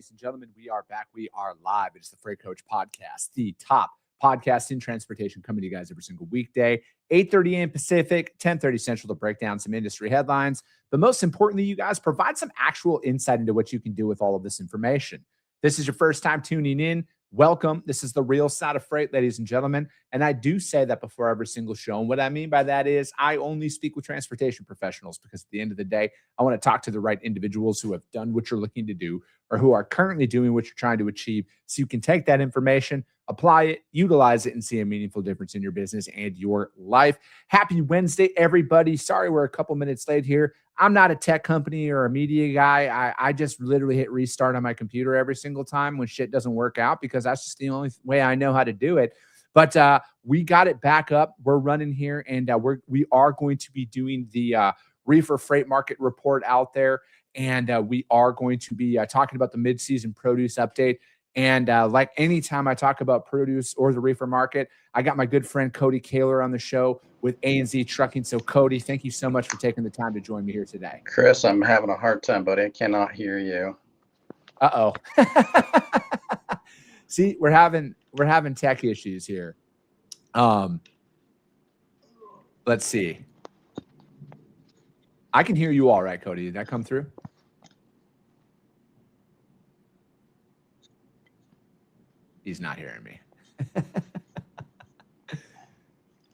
ladies and gentlemen. We are back. We are live. It's the Freight Coach Podcast, the top podcast in transportation, coming to you guys every single weekday, 8:30 a.m. Pacific, 10:30 Central, to break down some industry headlines. But most importantly, you guys provide some actual insight into what you can do with all of this information. This is your first time tuning in. Welcome. This is the real side of freight, ladies and gentlemen. And I do say that before every single show. And what I mean by that is I only speak with transportation professionals, because at the end of the day, I want to talk to the right individuals who have done what you're looking to do or who are currently doing what you're trying to achieve, so you can take that information, apply it, utilize it, and see a meaningful difference in your business and your life. Happy Wednesday, everybody. Sorry we're a couple minutes late here. I'm not a tech company or a media guy. I just literally hit restart on my computer every single time when shit doesn't work out, because that's just the only way I know how to do it. But we got it back up. We're running here, and we are going to be doing the reefer freight market report out there. And we are going to be talking about the mid-season produce update. And like anytime I talk about produce or the reefer market, I got my good friend Cody Kaler on the show with A&Z Trucking. So Cody, thank you so much for taking the time to join me here today. Chris, I'm having a hard time, buddy. I cannot hear you. Uh-oh. See, we're having tech issues here. Let's see. I can hear you all right, Cody. Did that come through? He's not hearing me.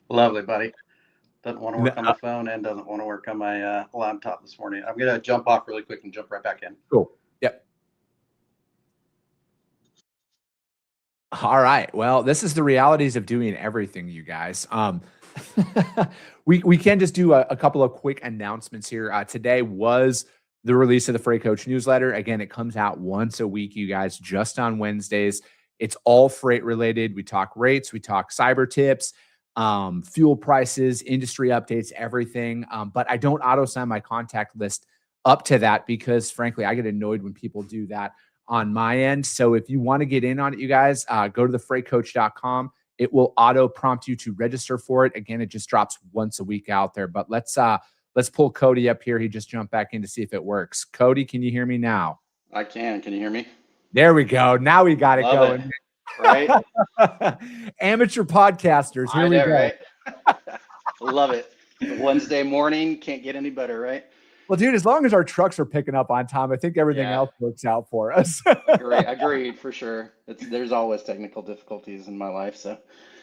Lovely, buddy. Doesn't want to work on the phone and doesn't want to work on my laptop this morning. I'm going to jump off really quick and jump right back in. Cool. Yep. All right. Well, this is the realities of doing everything, you guys. We can just do a couple of quick announcements here. Today was the release of the Freight Coach newsletter. Again, it comes out once a week, you guys, just on Wednesdays. It's all freight related. We talk rates, we talk cyber tips, fuel prices, industry updates, everything. But I don't auto-sign my contact list up to that, because frankly, I get annoyed when people do that on my end. So if you want to get in on it, you guys, go to thefreightcoach.com. It will auto prompt you to register for it. Again, it just drops once a week out there. But let's pull Cody up here. He just jumped back in to see if it works. Cody, can you hear me now? I can. Can you hear me? There we go. Now we got it going. Right? Amateur podcasters. Here we go. Right? Love it. Wednesday morning. Can't get any better, right? Well, dude, as long as our trucks are picking up on time, I think everything else works out for us. Agreed, for sure. There's always technical difficulties in my life, so.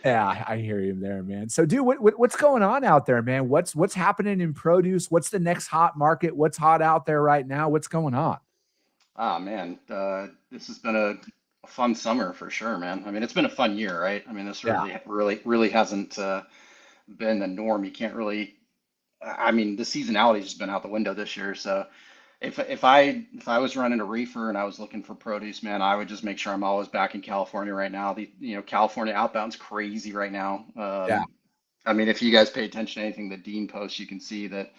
Yeah, I hear you there, man. So, dude, what's going on out there, man? What's happening in produce? What's the next hot market? What's hot out there right now? What's going on? Oh, man. This has been a fun summer for sure, man. I mean, it's been a fun year, right? I mean, this really hasn't been the norm. You can't really. I mean, the seasonality has been out the window this year. So if I was running a reefer and I was looking for produce, man, I would just make sure I'm always back in California right now. California outbound's crazy right now. I mean, if you guys pay attention to anything that Dean posts, you can see that,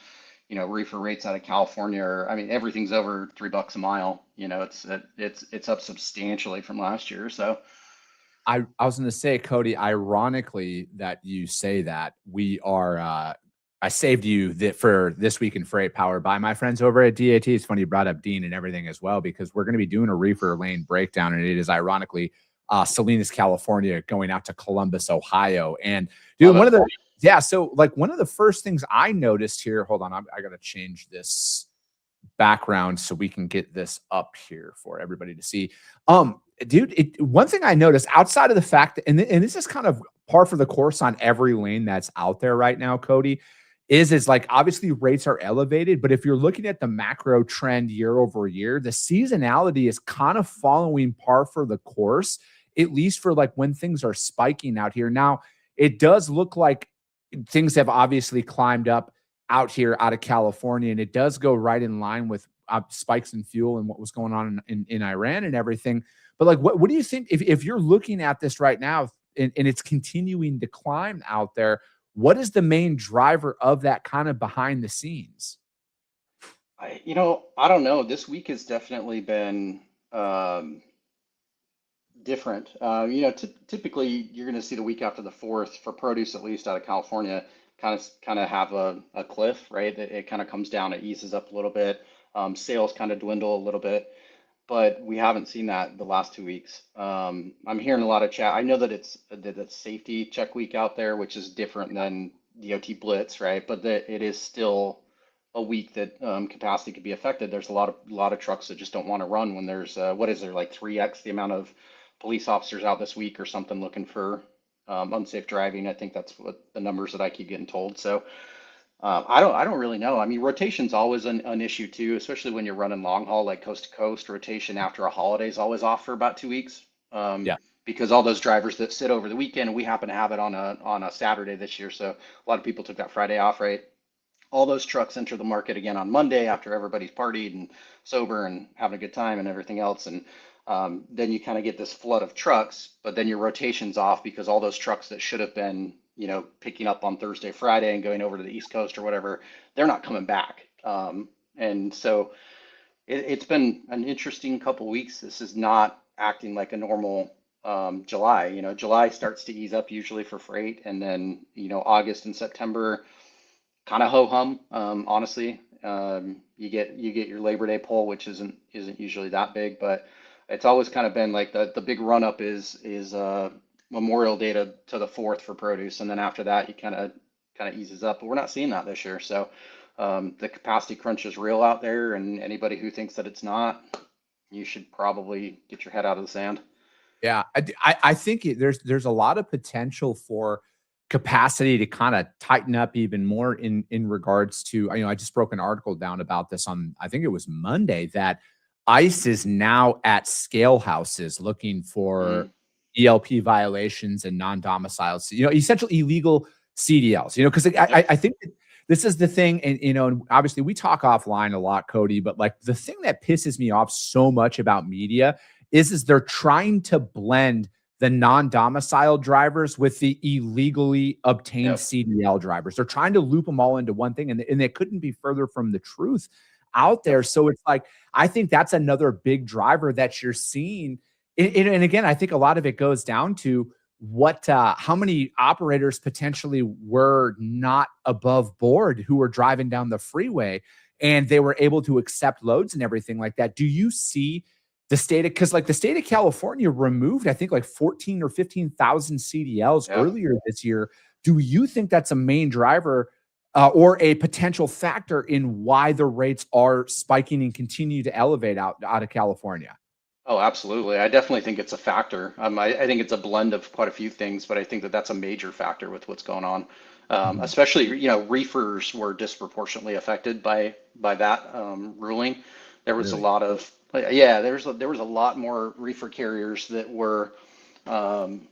reefer rates out of California are, I mean, everything's over $3 a mile. It's up substantially from last year. So I was going to say, Cody, ironically that you say that, we are I saved you for This Week in Freight, powered by my friends over at DAT. It's funny you brought up Dean and everything as well, because we're going to be doing a reefer lane breakdown, and it is ironically Salinas, California, going out to Columbus, Ohio. And dude, one of the first things I noticed here, hold on, I got to change this background so we can get this up here for everybody to see. Dude, one thing I noticed outside of the fact that, and this is kind of par for the course on every lane that's out there right now, Cody, is like, obviously rates are elevated, but if you're looking at the macro trend year over year, the seasonality is kind of following par for the course, at least for like when things are spiking out here. Now, it does look like things have obviously climbed up out here out of California, and it does go right in line with spikes in fuel and what was going on in Iran and everything. But like, what do you think if you're looking at this right now and it's continuing to climb out there? What is the main driver of that kind of behind the scenes? I don't know. This week has definitely been different. Typically you're going to see the week after the 4th for produce, at least out of California, kind of have a cliff, right? It kind of comes down, it eases up a little bit. Sales kind of dwindle a little bit. but we haven't seen that the last 2 weeks. I'm hearing a lot of chat. I know that it's safety check week out there, which is different than DOT Blitz, right? But that it is still a week that capacity could be affected. There's a lot of trucks that just don't want to run when there's what is there, like 3x the amount of police officers out this week or something looking for unsafe driving. I think that's what the numbers that I keep getting told. So I don't really know. I mean, rotation's always an issue too, especially when you're running long haul like coast to coast. Rotation after a holiday is always off for about 2 weeks. Yeah. Because all those drivers that sit over the weekend, and we happen to have it on a Saturday this year, so a lot of people took that Friday off, right? All those trucks enter the market again on Monday after everybody's partied and sober and having a good time and everything else. And then you kind of get this flood of trucks, but then your rotation's off because all those trucks that should have been, picking up on Thursday, Friday and going over to the East Coast or whatever, they're not coming back. And so it's been an interesting couple weeks. This is not acting like a normal July. July starts to ease up usually for freight, and then August and September kind of ho hum. Honestly, you get your Labor Day pull, which isn't usually that big, but it's always kind of been like the big run up is Memorial Day to the 4th for produce, and then after that, you kind of eases up. But we're not seeing that this year, so the capacity crunch is real out there, and anybody who thinks that it's not, you should probably get your head out of the sand. Yeah, I think there's a lot of potential for capacity to kind of tighten up even more in regards to, I just broke an article down about this on, I think it was Monday, that ICE is now at scale houses looking for Mm, ELP violations and non-domiciles, essentially illegal CDLs, because I, yep. I think that this is the thing. And obviously we talk offline a lot, Cody, but like the thing that pisses me off so much about media is they're trying to blend the non-domicile drivers with the illegally obtained Yep. CDL drivers. They're trying to loop them all into one thing, and they couldn't be further from the truth out Yep. there. So it's like, I think that's another big driver that you're seeing. And again, I think a lot of it goes down to how many operators potentially were not above board who were driving down the freeway and they were able to accept loads and everything like that. Do you see because like the state of California removed, I think like 14 or 15,000 CDLs Yeah. earlier this year. Do you think that's a main driver or a potential factor in why the rates are spiking and continue to elevate out of California? Oh, absolutely. I definitely think it's a factor. I think it's a blend of quite a few things, but I think that that's a major factor with what's going on. Mhm. Especially, reefers were disproportionately affected by that ruling. There was a Really? lot of, yeah, there was a lot more reefer carriers that were um,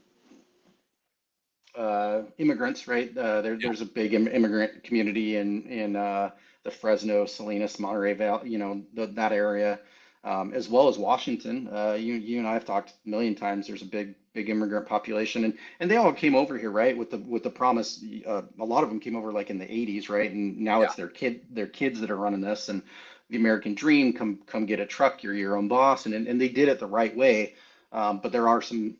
immigrants, right? Yeah. There's a big immigrant community in the Fresno, Salinas, Monterey Valley, that area, as well as Washington. You and I have talked a million times. There's a big immigrant population, and they all came over here, right? With the promise. A lot of them came over like in the 80s, right? And now Yeah. it's their kids that are running this, and the American dream, come get a truck, you're your own boss, and they did it the right way. But there are some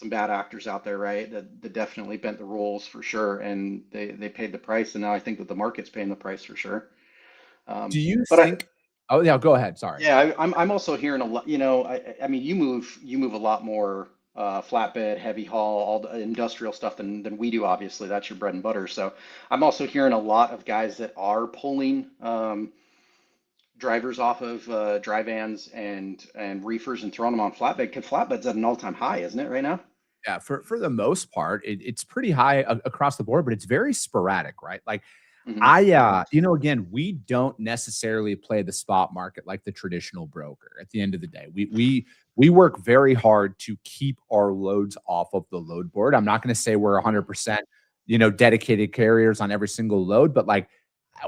bad actors out there, right? That definitely bent the rules for sure, and they paid the price, and now I think that the market's paying the price for sure. Do you But think? Oh, yeah, go ahead. Sorry. yeah, I'm also hearing a lot. I mean, you move a lot more flatbed, heavy haul, all the industrial stuff than we do. Obviously, that's your bread and butter. So I'm also hearing a lot of guys that are pulling drivers off of dry vans and reefers and throwing them on flatbed. Cause flatbed's at an all-time high, isn't it, right now? Yeah, for the most part, it's pretty high across the board, but it's very sporadic, right? Like Hmm. again, we don't necessarily play the spot market like the traditional broker. At the end of the day, we work very hard to keep our loads off of the load board. I'm not going to say we're Hmm. 100%, dedicated carriers on every single load, but like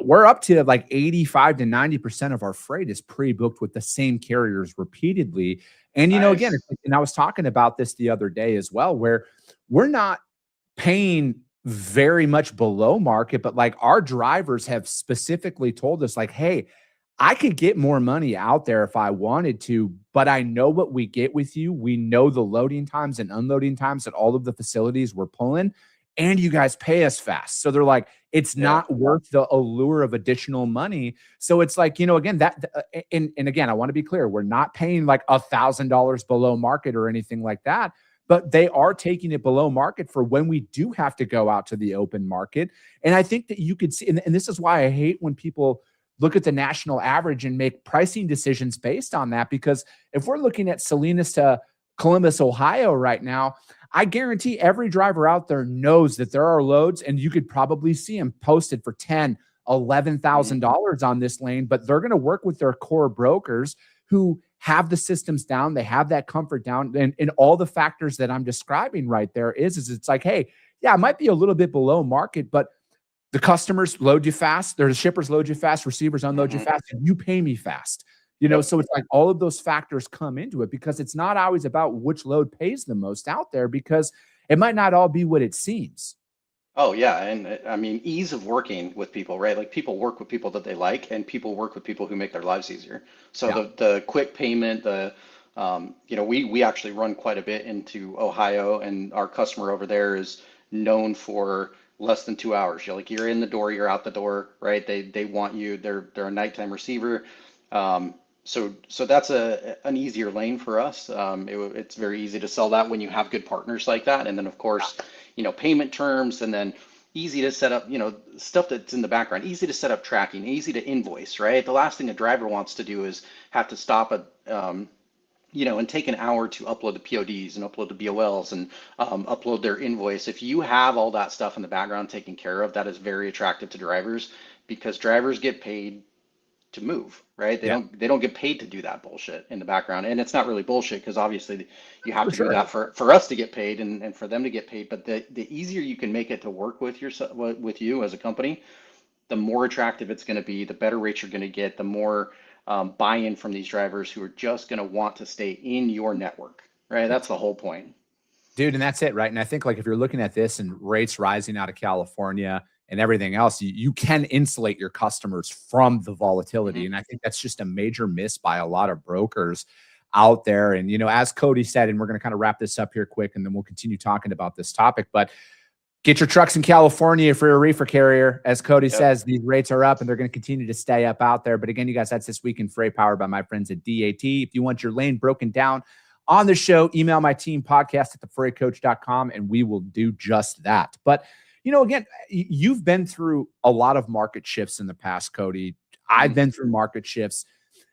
we're up to like 85 to 90% of our freight is pre-booked with the same carriers repeatedly. And again, Nice. and I was talking about this the other day as well, where we're not paying very much below market, but like our drivers have specifically told us, like, hey, I could get more money out there if I wanted to, but I know what we get with you. We know the loading times and unloading times at all of the facilities we're pulling. and you guys pay us fast. So they're like, it's not worth the allure of additional money. So it's like, again, and again, I want to be clear, we're not paying like $1,000 below market or anything like that, but they are taking it below market for when we do have to go out to the open market. And I think that you could see, and this is why I hate when people look at the national average and make pricing decisions based on that, because if we're looking at Salinas to Columbus, Ohio right now, I guarantee every driver out there knows that there are loads, and you could probably see them posted for $10,000, $11,000 on this lane, but they're going to work with their core brokers who have the systems down. They have that comfort down. And all the factors that I'm describing right there is it's like, hey, yeah, it might be a little bit below market, but the customers load you fast. The shippers load you fast. Receivers unload you fast. And you pay me fast. So it's like all of those factors come into it, because it's not always about which load pays the most out there, because it might not all be what it seems. Oh yeah, and I mean ease of working with people, right? Like people work with people that they like, and people work with people who make their lives easier. So Yeah. the quick payment, we actually run quite a bit into Ohio, and our customer over there is known for less than 2 hours. You're in the door, you're out the door, right? They want you. They're a nighttime receiver. So that's an easier lane for us. It's very easy to sell that when you have good partners like that. And then of course, payment terms, and then easy to set up, stuff that's in the background, easy to set up tracking, easy to invoice, right? The last thing a driver wants to do is have to stop and take an hour to upload the PODs and upload the BOLs and upload their invoice. If you have all that stuff in the background taken care of, that is very attractive to drivers, because drivers get paid to move, right? They don't get paid to do that bullshit in the background. And it's not really bullshit, because obviously you have For to do sure. that for us to get paid, and for them to get paid. But the easier you can make it to work with with you as a company, the more attractive it's going to be, the better rates you're going to get, the more buy-in from these drivers who are just going to want to stay in your network, right? Yeah. That's the whole point. Dude, and that's it, right? And I think, like, if you're looking at this and rates rising out of California and everything else, you can insulate your customers from the volatility. Mhm. And I think that's just a major miss by a lot of brokers out there. And, as Cody said, and we're going to kind of wrap this up here quick, and then we'll continue talking about this topic, but get your trucks in California for a reefer carrier. As Cody says, these rates are up and they're going to continue to stay up out there. But again, you guys, that's This Week in Freight, powered by my friends at DAT. If you want your lane broken down on the show, email my team, podcast@thefreightcoach.com, and we will do just that. But, again, you've been through a lot of market shifts in the past, Cody. I've been through market shifts.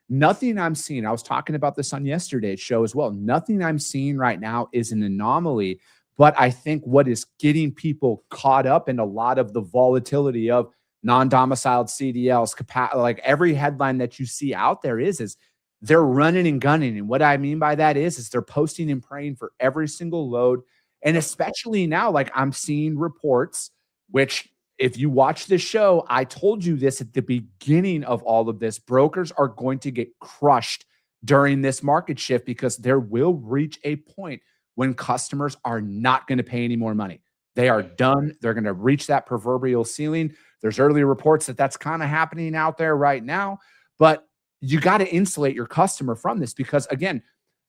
Nothing I'm seeing, I was talking about this on yesterday's show as well. Nothing I'm seeing right now is an anomaly. But I think what is getting people caught up in a lot of the volatility of non-domiciled CDLs, like every headline that you see out there is they're running and gunning. And what I mean by that is they're posting and praying for every single load. And especially now, like, I'm seeing reports, which, if you watch this show, I told you this at the beginning of all of this, brokers are going to get crushed during this market shift, because there will reach a point when customers are not going to pay any more money. They are done. They're going to reach that proverbial ceiling. There's early reports that that's kind of happening out there right now, but you got to insulate your customer from this, because again,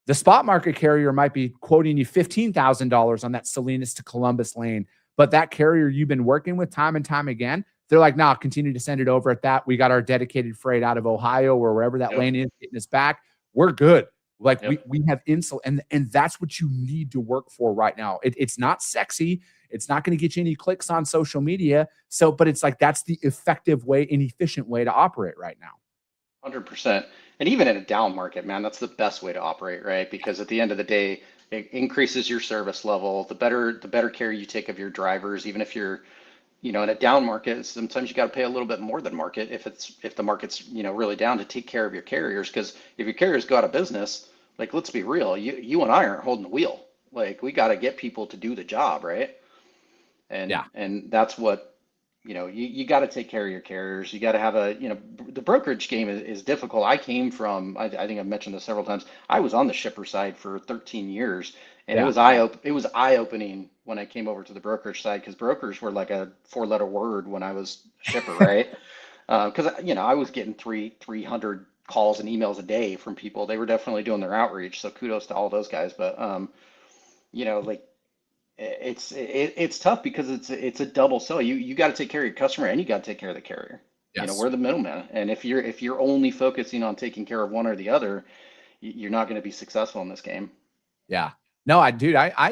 the spot market carrier might be quoting you $15,000 on that Salinas to Columbus lane, but that carrier you've been working with time and time again, they're like, nah, continue to send it over at that. We got our dedicated freight out of Ohio or wherever that lane is getting us back. We're good. Like, we have insult, and that's what you need to work for right now. It's not sexy. It's not going to get you any clicks on social media. So, but it's like, that's the effective way and efficient way to operate right now. 100%. And even in a down market, man, that's the best way to operate, right? Because at the end of the day, it increases your service level. The better care you take of your drivers, even if you're, in a down market, sometimes you got to pay a little bit more than market if the market's, really down, to take care of your carriers. Because if your carriers go out of business, like, let's be real, you and I aren't holding the wheel. Like, we got to get people to do the job, right? And that's what, you got to take care of your carriers. You got to have the brokerage game is difficult. I came from, I think I've mentioned this several times. I was on the shipper side for 13 years, and it was eye-opening when I came over to the brokerage side, because brokers were like a four-letter word when I was a shipper, right? Because I was getting 300 calls and emails a day from people. They were definitely doing their outreach, so kudos to all those guys. But like, it's tough because it's a double sell. You got to take care of your customer and you got to take care of the carrier. You know, Yes. we're the middleman, and if you're only focusing on taking care of one or the other, you're not going to be successful in this game. Yeah. No, I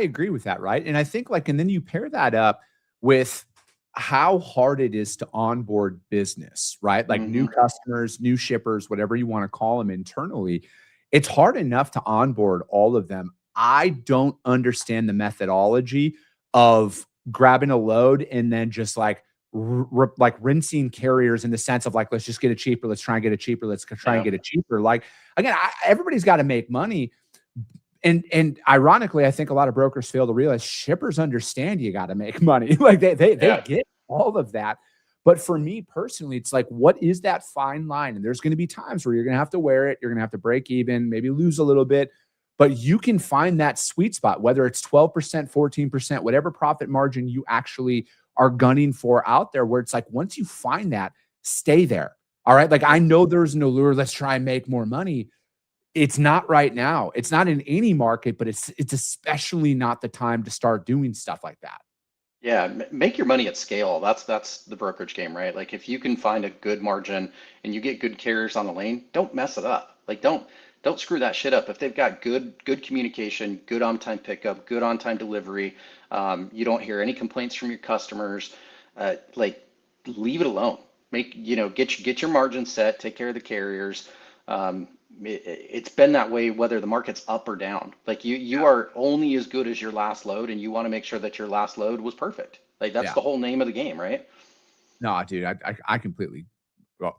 agree with that, right? And I think like, and then you pair that up with how hard it is to onboard business, right? Like new Hmm. customers, new shippers, whatever you want to call them internally. It's hard enough to onboard all of them. I don't understand the methodology of grabbing a load and then just like like rinsing carriers in the sense of like, let's just get it cheaper. Let's try and get it cheaper. Let's try and Yeah. get it cheaper. Like again, everybody's got to make money, and ironically, I think a lot of brokers fail to realize shippers understand you got to make money. Like they Yeah. get all of that. But for me personally, it's like, what is that fine line? And there's going to be times where you're going to have to wear it. You're going to have to break even, maybe lose a little bit, but you can find that sweet spot, whether it's 12%, 14%, whatever profit margin you actually are gunning for out there, where it's like, once you find that, stay there. All right. Like I know there's an allure. Let's try and make more money. It's not right now. It's not in any market, but it's especially not the time to start doing stuff like that. Yeah, make your money at scale. That's the brokerage game, right? Like if you can find a good margin and you get good carriers on the lane, don't mess it up. Like don't screw that shit up. If they've got good communication, good on time pickup, good on time delivery, you don't hear any complaints from your customers, like leave it alone. Get your margin set, take care of the carriers. Um, it's been that way whether the market's up or down. Like you are only as good as your last load, and you want to make sure that your last load was perfect. Like that's Yeah. the whole name of the game, right? No, dude, I completely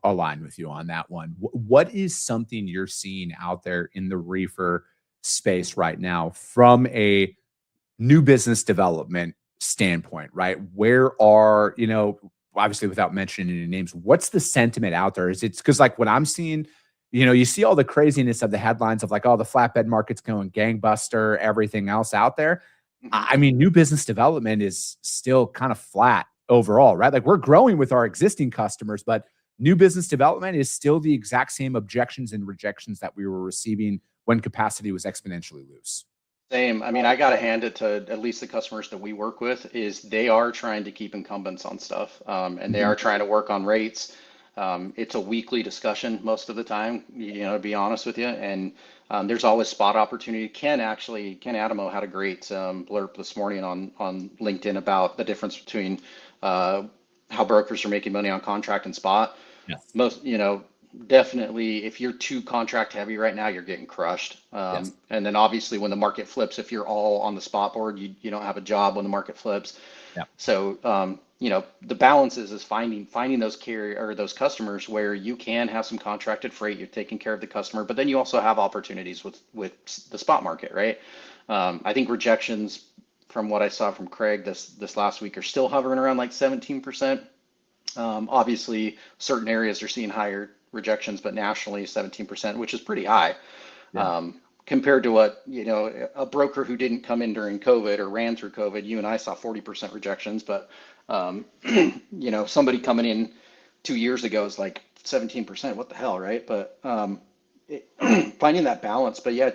align with you on that one. What is something you're seeing out there in the reefer space right now from a new business development standpoint, right? Where are, obviously without mentioning any names, what's the sentiment out there? Is it's because like what I'm seeing, you see all the craziness of the headlines of like, oh, the flatbed market's going gangbuster, everything else out there. Hmm. I mean, new business development is still kind of flat overall, right? Like we're growing with our existing customers, but new business development is still the exact same objections and rejections that we were receiving when capacity was exponentially loose. Same. I mean, I gotta hand it to at least the customers that we work with is they are trying to keep incumbents on stuff, and they are Mhm. trying to work on rates. It's a weekly discussion most of the time, to be honest with you. And there's always spot opportunity. Ken Adamo had a great blurb this morning on LinkedIn about the difference between uh, how brokers are making money on contract and spot. Yes. Most, definitely if you're too contract heavy right now, you're getting crushed. Yes. And then obviously when the market flips, if you're all on the spot board, you don't have a job when the market flips. Yeah. So, the balance is finding those carrier or those customers where you can have some contracted freight, you're taking care of the customer, but then you also have opportunities with the spot market, right? I think rejections from what I saw from Craig this last week are still hovering around like 17%. Obviously, certain areas are seeing higher rejections, but nationally 17%, which is pretty high Yeah. compared to what, a broker who didn't come in during COVID or ran through COVID. You and I saw 40% rejections, but somebody coming in 2 years ago is like 17%. What the hell, right? But finding that balance. But yeah,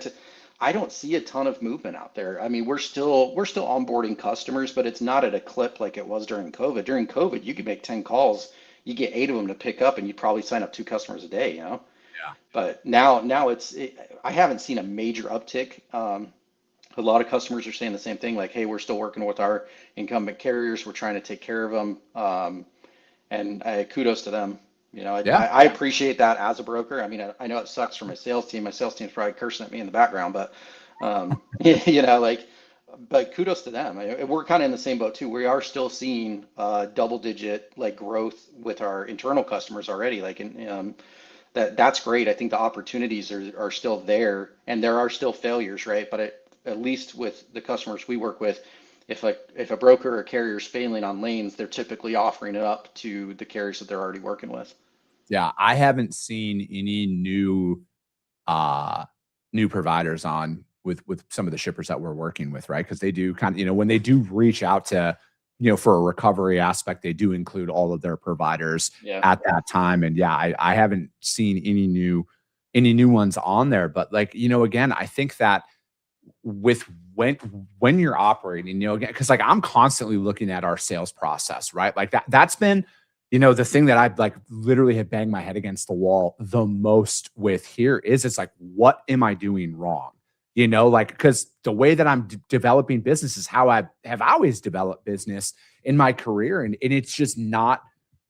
I don't see a ton of movement out there. I mean, we're still onboarding customers, but it's not at a clip like it was during COVID. During COVID, you could make 10 calls, you get 8 of them to pick up, and you'd probably sign up 2 customers a day. Yeah. But now I haven't seen a major uptick. A lot of customers are saying the same thing, like, hey, we're still working with our incumbent carriers. We're trying to take care of them. And kudos to them. Yeah. I appreciate that as a broker. I mean, I know it sucks for my sales team. My sales team's probably cursing at me in the background, but but kudos to them. We're kind of in the same boat too. We are still seeing double digit like growth with our internal customers already. Like, that's great. I think the opportunities are still there, and there are still failures, right? But at least with the customers we work with, if a broker or carrier is failing on lanes, they're typically offering it up to the carriers that they're already working with. Yeah. I haven't seen any uh new providers on with some of the shippers that we're working with, right? Because they do kind of, when they do reach out to, for a recovery aspect, they do include all of their providers Yeah. at that time. And yeah, I haven't seen any new ones on there. But like, again, I think that with when you're operating, again, because like I'm constantly looking at our sales process, right? Like that's been, the thing that I've like literally have banged my head against the wall the most with here is it's like, what am I doing wrong? Like, because the way that I'm developing business is how I have always developed business in my career. And it's just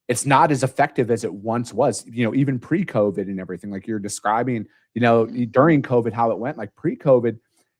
it's not as effective as it once was, even pre-COVID and everything like you're describing, during COVID, how it went, like pre-COVID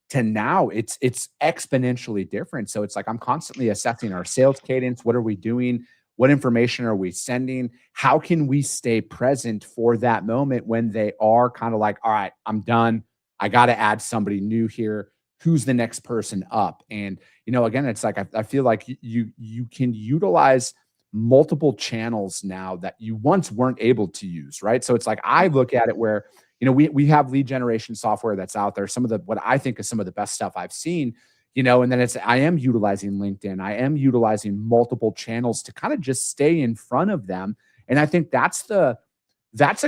to now, it's exponentially different. So it's like I'm constantly assessing our sales cadence. What are we doing? What information are we sending? How can we stay present for that moment when they are kind of like, all right, I'm done. I got to add somebody new here. Who's the next person up? And, again, it's like, I feel like you can utilize multiple channels now that you once weren't able to use, right? So it's like, I look at it where, we have lead generation software that's out there. Some of what I think is some of the best stuff I've seen, and then I am utilizing LinkedIn. I am utilizing multiple channels to kind of just stay in front of them. And I think that's a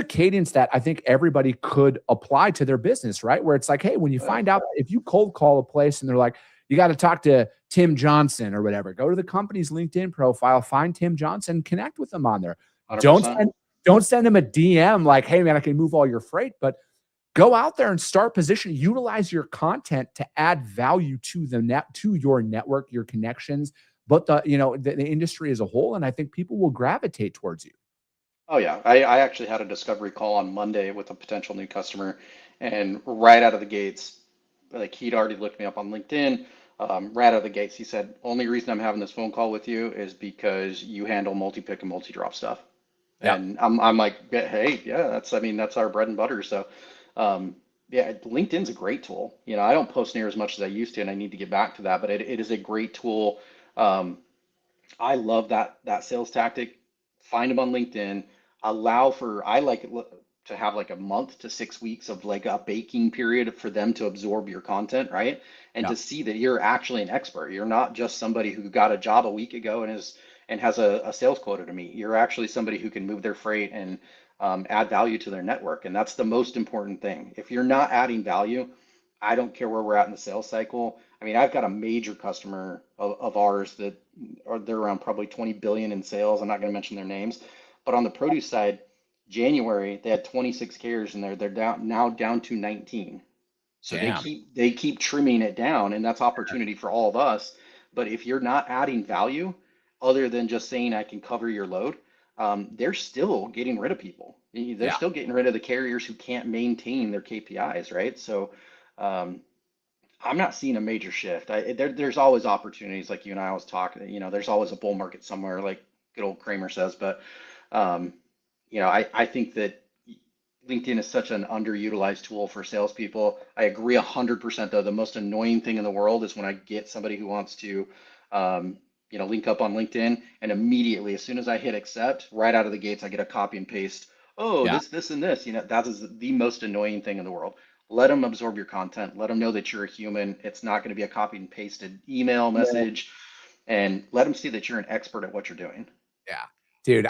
cadence that I think everybody could apply to their business, right? Where it's like, hey, when you find out, if you cold call a place and they're like, you got to talk to Tim Johnson or whatever, go to the company's LinkedIn profile, find Tim Johnson, connect with them on there. 100%. Don't send him a DM like, hey man, I can move all your freight, but go out there and start positioning, utilize your content to add value to to your network, your connections, but the industry as a whole. And I think people will gravitate towards you. Oh yeah, I actually had a discovery call on Monday with a potential new customer, and right out of the gates, like he'd already looked me up on LinkedIn. Right out of the gates, he said, "Only reason I'm having this phone call with you is because you handle multi-pick and multi-drop stuff." Yeah. And I'm like, "Yeah, hey, yeah, that's our bread and butter." So, yeah, LinkedIn's a great tool. I don't post near as much as I used to, and I need to get back to that, but it is a great tool. Um, I love that sales tactic. Find them on LinkedIn. I like to have like a month to 6 weeks of like a baking period for them to absorb your content, right? And Yeah. to see that you're actually an expert. You're not just somebody who got a job a week ago and has a sales quota to meet. You're actually somebody who can move their freight and add value to their network. And that's the most important thing. If you're not adding value, I don't care where we're at in the sales cycle. I mean, I've got a major customer of ours that they're around probably 20 billion in sales. I'm not going to mention their names, but on the produce side, January they had 26 carriers in there. They're down to 19. So Damn. they keep trimming it down, and that's opportunity for all of us. But if you're not adding value, other than just saying I can cover your load, they're still getting rid of people. They're Yeah. still getting rid of the carriers who can't maintain their KPIs, right? So um, I'm not seeing a major shift. There's always opportunities, like you and I was talking. There's always a bull market somewhere, like good old Kramer says. But um, I think that LinkedIn is such an underutilized tool for salespeople. I agree 100% though. The most annoying thing in the world is when I get somebody who wants to, link up on LinkedIn, and immediately, as soon as I hit accept, right out of the gates, I get a copy and paste. Oh, Yeah. this, and this. That is the most annoying thing in the world. Let them absorb your content. Let them know that you're a human. It's not going to be a copy and pasted email message, and let them see that you're an expert at what you're doing. Yeah. Dude,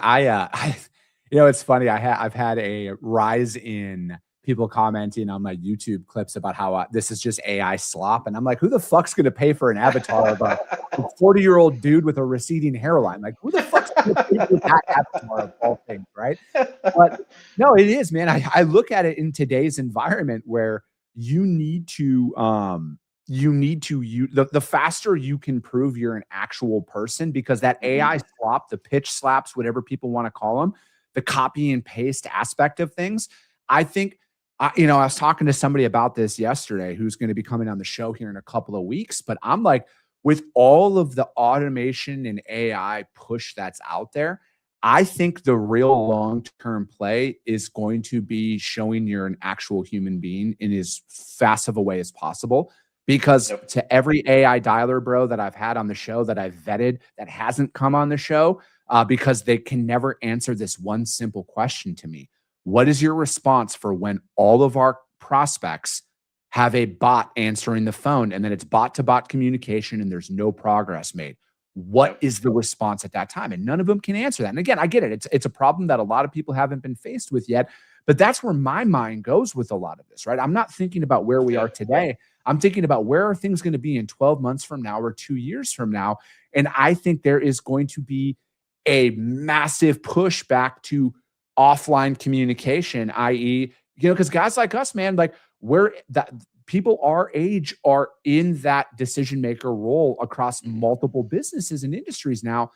it's funny. I've had a rise in people commenting on my YouTube clips about how this is just AI slop. And I'm like, who the fuck's going to pay for an avatar of a 40-year-old dude with a receding hairline? Like, who the fuck's going to pay for that avatar of all things, right? But no, it is, man. I look at it in today's environment where you need to, the faster you can prove you're an actual person, because that AI slop, the pitch slaps, whatever people want to call them, the copy and paste aspect of things. I think, I was talking to somebody about this yesterday who's going to be coming on the show here in a couple of weeks, but I'm like, with all of the automation and AI push that's out there, I think the real long-term play is going to be showing you're an actual human being in as fast of a way as possible. Because to every AI dialer bro that I've had on the show that I've vetted that hasn't come on the show, because they can never answer this one simple question to me. What is your response for when all of our prospects have a bot answering the phone, and then it's bot-to-bot communication and there's no progress made? What is the response at that time? And none of them can answer that. And again, I get it. It's a problem that a lot of people haven't been faced with yet. But that's where my mind goes with a lot of this, right? I'm not thinking about where we are today. I'm thinking about where are things going to be in 12 months from now or 2 years from now. And I think there is going to be a massive push back to offline communication, i.e., because guys like us, man, like we're that people our age are in that decision maker role across multiple businesses and industries now.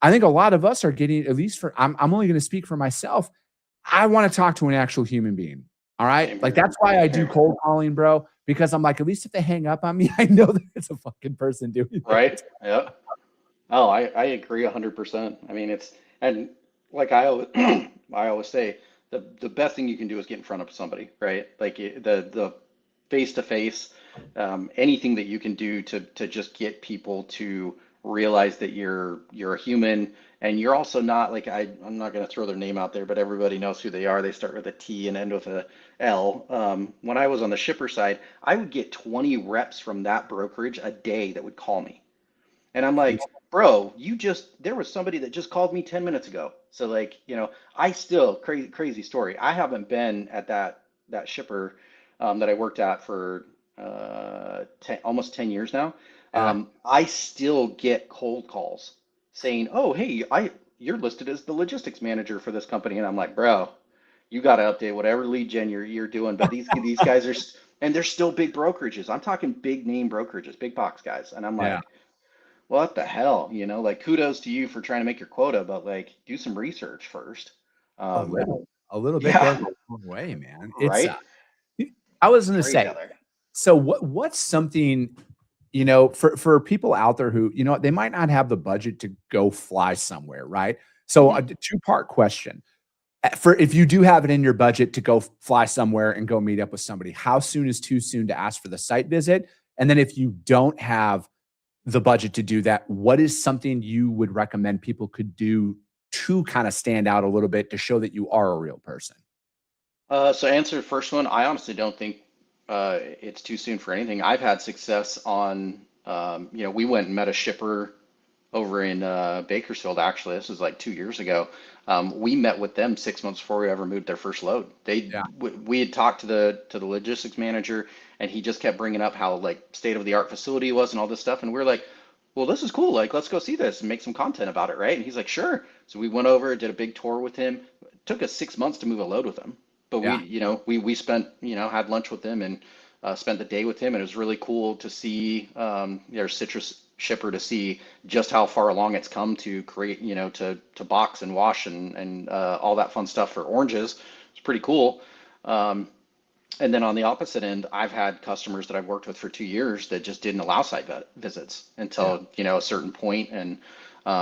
I think a lot of us are getting, at least for, I'm only going to speak for myself. I want to talk to an actual human being. All right. Like that's why I do cold calling, bro, because I'm like, at least if they hang up on me, I know that it's a fucking person doing it. Right. Yep. Oh, I agree 100%. I mean, and like I always say, the best thing you can do is get in front of somebody, right? Like the face to face, anything that you can do to just get people to realize that you're a human, and you're also not like I'm not going to throw their name out there, but everybody knows who they are. They start with a T and end with a L. When I was on the shipper side, I would get 20 reps from that brokerage a day that would call me. And I'm like, bro, there was somebody that just called me 10 minutes ago. So like, I still crazy story. I haven't been at that shipper that I worked at for almost 10 years now. Yeah. I still get cold calls saying, "Oh, hey, you're listed as the logistics manager for this company." And I'm like, "Bro, you got to update whatever lead gen you're doing." But these guys are and they're still big brokerages. I'm talking big name brokerages, big box guys. And I'm Yeah. like, what the hell? Like kudos to you for trying to make your quota, but like do some research first. A Um, little bit goes yeah, a long way, man. right. I was going to Crazy say, out there. so what's something, for people out there who, they might not have the budget to go fly somewhere, right? So a two-part question. For if you do have it in your budget to go fly somewhere and go meet up with somebody, how soon is too soon to ask for the site visit? And then if you don't have the budget to do that, what is something you would recommend people could do to kind of stand out a little bit to show that you are a real person? So answer the first one. I honestly don't think it's too soon for anything. I've had success on, we went and met a shipper over in Bakersfield. Actually, this was like 2 years ago. We met with them 6 months before we ever moved their first load. Yeah. We had talked to the logistics manager, and he just kept bringing up how like state of the art facility was and all this stuff. And we're like, well, this is cool. Like, let's go see this and make some content about it, right? And he's like, sure. So we went over, did a big tour with him. It took us 6 months to move a load with him, but Yeah. we spent, had lunch with him and spent the day with him, and it was really cool to see their citrus shipper, to see just how far along it's come to create, to box and wash and all that fun stuff for oranges. It's pretty cool. Um, and then on the opposite end, I've had customers that I've worked with for 2 years that just didn't allow site visits Yeah. until, a certain point. And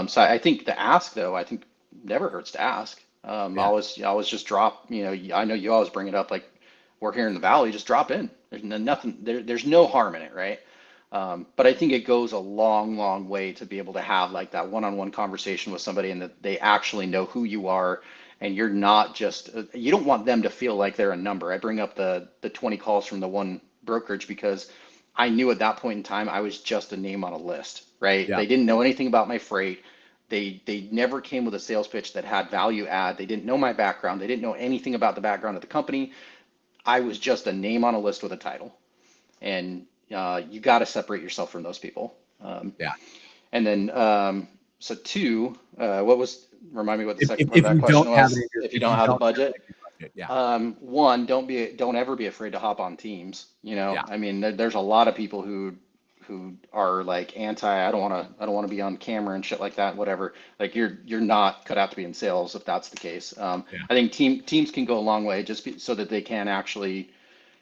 so I think the ask, though, I think never hurts to ask. Yeah. Always just drop, I know you always bring it up, like we're here in the Valley, just drop in. There's nothing, there's no harm in it, right? But I think it goes a long, long way to be able to have like that one-on-one conversation with somebody, and that they actually know who you are, and you're not just, you don't want them to feel like they're a number. I bring up the 20 calls from the one brokerage because I knew at that point in time I was just a name on a list, right? Yeah. They didn't know anything about my freight. They never came with a sales pitch that had value add. They didn't know my background. They didn't know anything about the background of the company. I was just a name on a list with a title. And you got to separate yourself from those people. Yeah. And then, so two, remind me what the second part of If that you question don't have it was. in your, If you if don't you have the don't have budget, it in your budget. Yeah. one, don't ever be afraid to hop on Teams. Yeah. I mean, there's a lot of people who are like anti, I don't want to be on camera and shit like that, whatever. Like you're not cut out to be in sales if that's the case. Yeah. I think teams can go a long way so that they can actually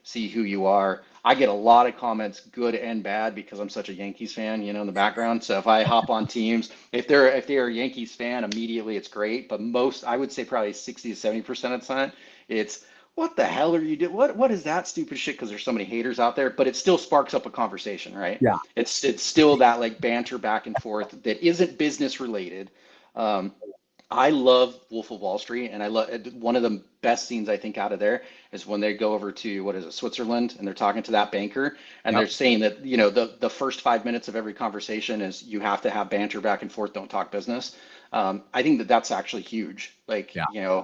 see who you are. I get a lot of comments, good and bad, because I'm such a Yankees fan, in the background. So if I hop on Teams, if they're a Yankees fan, immediately it's great. But I would say probably 60 to 70% of the time, it's what the hell are you doing? What is that stupid shit? Because there's so many haters out there, but it still sparks up a conversation, right? Yeah. It's still that like banter back and forth that isn't business related. Um, I love Wolf of Wall Street, and I love one of the best scenes I think out of there is when they go over to what is it, Switzerland, and they're talking to that banker, and they're Yep. saying that the first 5 minutes of every conversation is you have to have banter back and forth, don't talk business. I think that that's actually huge. Like Yeah.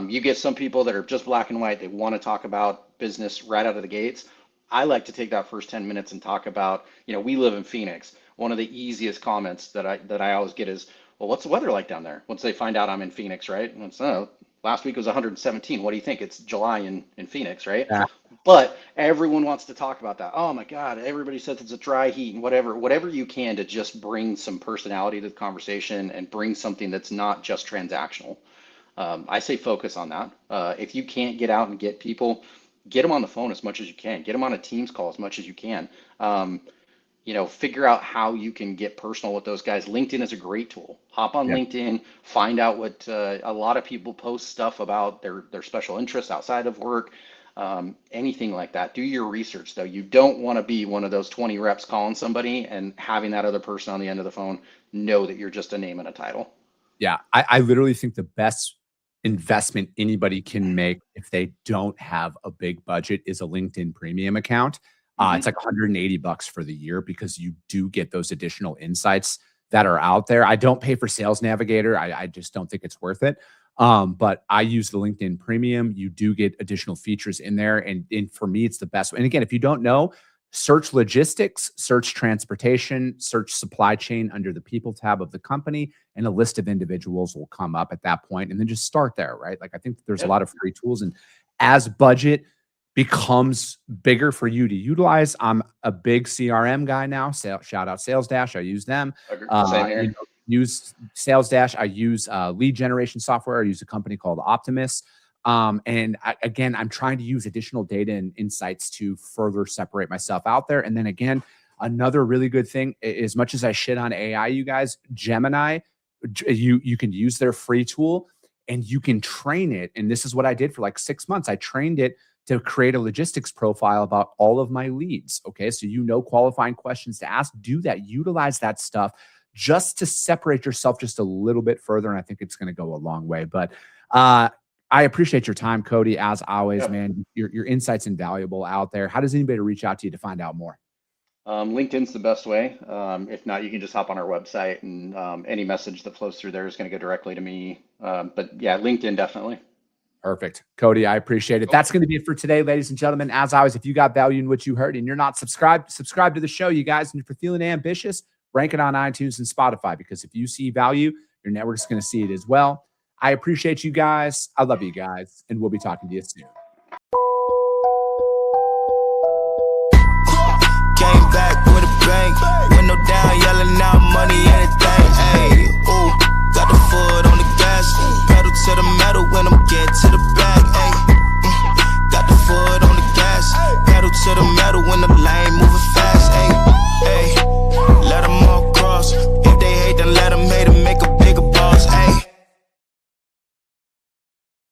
You get some people that are just black and white. They want to talk about business right out of the gates. I like to take that first 10 minutes and talk about, we live in Phoenix. One of the easiest comments that I always get is, well, what's the weather like down there? Once they find out I'm in Phoenix, right? And it's, oh, last week was 117. What do you think? It's July in Phoenix, right? Yeah. But everyone wants to talk about that. Oh my God, everybody says it's a dry heat and whatever you can to just bring some personality to the conversation and bring something that's not just transactional. I say focus on that. If you can't get out and get people, get them on the phone as much as you can. Get them on a Teams call as much as you can. Figure out how you can get personal with those guys. LinkedIn is a great tool. Hop on LinkedIn, find out what a lot of people post stuff about their special interests outside of work, anything like that. Do your research though. You don't want to be one of those 20 reps calling somebody and having that other person on the end of the phone know that you're just a name and a title. Yeah, I literally think the best investment anybody can make if they don't have a big budget is a LinkedIn premium account. It's like $180 for the year because you do get those additional insights that are out there. I don't pay for Sales Navigator. I just don't think it's worth it. But I use the LinkedIn Premium. You do get additional features in there. And for me, it's the best. And again, if you don't know, search logistics, search transportation, search supply chain under the people tab of the company, and a list of individuals will come up at that point. And then just start there, right? Like I think there's a lot of free tools. And as budget becomes bigger for you to utilize, I'm a big CRM guy now. Shout out Sales Dash. I use them. Same here. Use Sales Dash. I use lead generation software. I use a company called Optimus. And again, I'm trying to use additional data and insights to further separate myself out there. And then again, another really good thing, as much as I shit on AI, you guys, Gemini, you can use their free tool and you can train it. And this is what I did for like 6 months. I trained it to create a logistics profile about all of my leads. Okay. So, qualifying questions to ask, do that, utilize that stuff just to separate yourself just a little bit further. And I think it's going to go a long way, but, I appreciate your time, Cody, as always, man. Your insight's invaluable out there. How does anybody reach out to you to find out more? LinkedIn's the best way. If not, you can just hop on our website and any message that flows through there is going to go directly to me. But yeah, LinkedIn definitely. Perfect. Cody, I appreciate it. That's going to be it for today, ladies and gentlemen. As always, if you got value in what you heard and you're not subscribed, subscribe to the show, you guys. And if you're feeling ambitious, rank it on iTunes and Spotify, because if you see value, your network's going to see it as well. I appreciate you guys. I love you guys. And we'll be talking to you soon. Came back with a bang. Window down, yelling out money, anything. Hey, ooh, got the foot on the gas. Pedal to the metal when I'm getting to the bag. Hey, got the foot on the gas. Pedal to the metal when the lane moving